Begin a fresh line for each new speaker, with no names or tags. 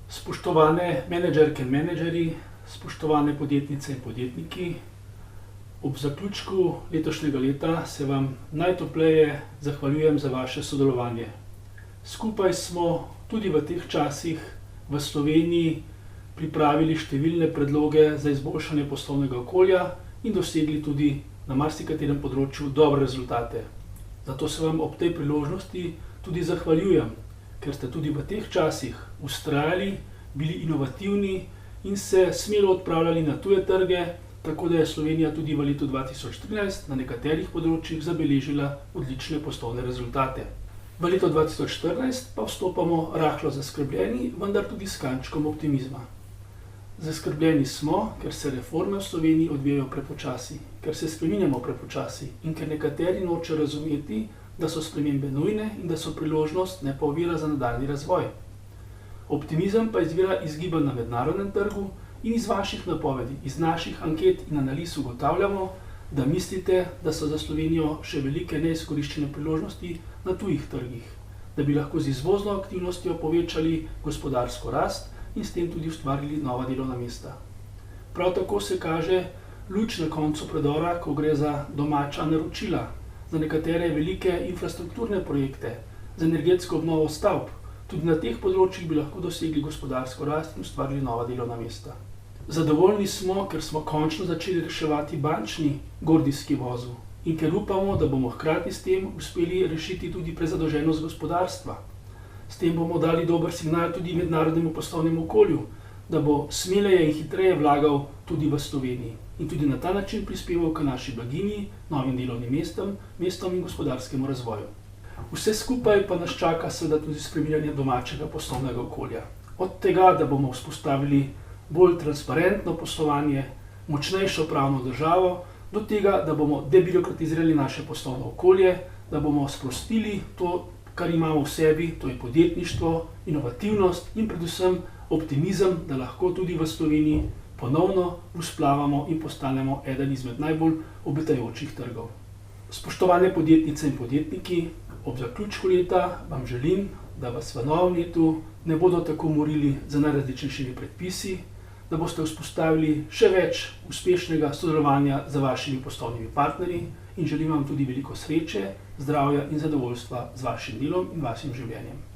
Spoštovane menedžerke in menedžerji, spoštovane podjetnice in podjetniki, ob zaključku letošnjega leta se vam najtopleje zahvaljujem za vaše sodelovanje. Skupaj smo tudi v teh časih v Sloveniji pripravili številne predloge za izboljšanje poslovnega okolja in dosegli tudi na marsikaterem področju dobre rezultate. Zato se vam ob tej priložnosti tudi zahvaljujem, ker ste tudi v teh časih vztrajali, bili inovativni in se smelo odpravljali na tuje trge, tako da je Slovenija tudi v letu 2013 na nekaterih področjih zabeležila odlične poslovne rezultate. V leto 2014 pa vstopamo rahlo zaskrbljeni, vendar tudi s kančkom optimizma. Zaskrbljeni smo, ker se reforme v Sloveniji odvijajo prepočasi, ker se spreminjamo prepočasi in ker nekateri nočejo razumeti, da so spremembe nujne in da so priložnost, ne pa ovira za nadaljnji razvoj. Optimizem pa izvira iz gibanj na mednarodnem trgu in iz vaših napovedi, iz naših anket in analiz ugotavljamo, da mislite, da so za Slovenijo še velike neizkoriščene priložnosti na tujih trgih, da bi lahko z izvozno aktivnostjo povečali gospodarsko rast in s tem tudi ustvarili nova delovna mesta. Prav tako se kaže luč na koncu predora, ko gre za domača naročila, za nekatere velike infrastrukturne projekte, za energetsko obnovo stavb. Tudi na teh področjih bi lahko dosegli gospodarsko rast in ustvarili nova delovna mesta. Zadovoljni smo, ker smo končno začeli reševati bančni gordijski vozel in ker upamo, da bomo hkrati s tem uspeli rešiti tudi prezadolženost gospodarstva. S tem bomo dali dober signal tudi mednarodnemu poslovnemu okolju, da bo smeleje in hitreje vlagal tudi v Sloveniji in tudi na ta način prispeval k naši blaginji, novim delovnim mestom in gospodarskemu razvoju. Vse skupaj pa nas čaka seveda tudi spreminjanje domačega poslovnega okolja. Od tega, da bomo vzpostavili bolj transparentno poslovanje, močnejšo pravno državo, do tega, da bomo debirokratizirali naše poslovno okolje, da bomo sprostili to, kar imamo v sebi, to je podjetništvo, inovativnost in predvsem optimizem, da lahko tudi v Sloveniji ponovno vzplavamo in postanemo eden izmed najbolj obetajočih trgov. Spoštovane podjetnice in podjetniki, ob zaključku leta vam želim, da vas v novem letu ne bodo tako morili z najrazličnejšimi predpisi, da boste vzpostavili še več uspešnega sodelovanja z vašimi poslovnimi partnerji in želim vam tudi veliko sreče, zdravja in zadovoljstva z vašim delom in vašim življenjem.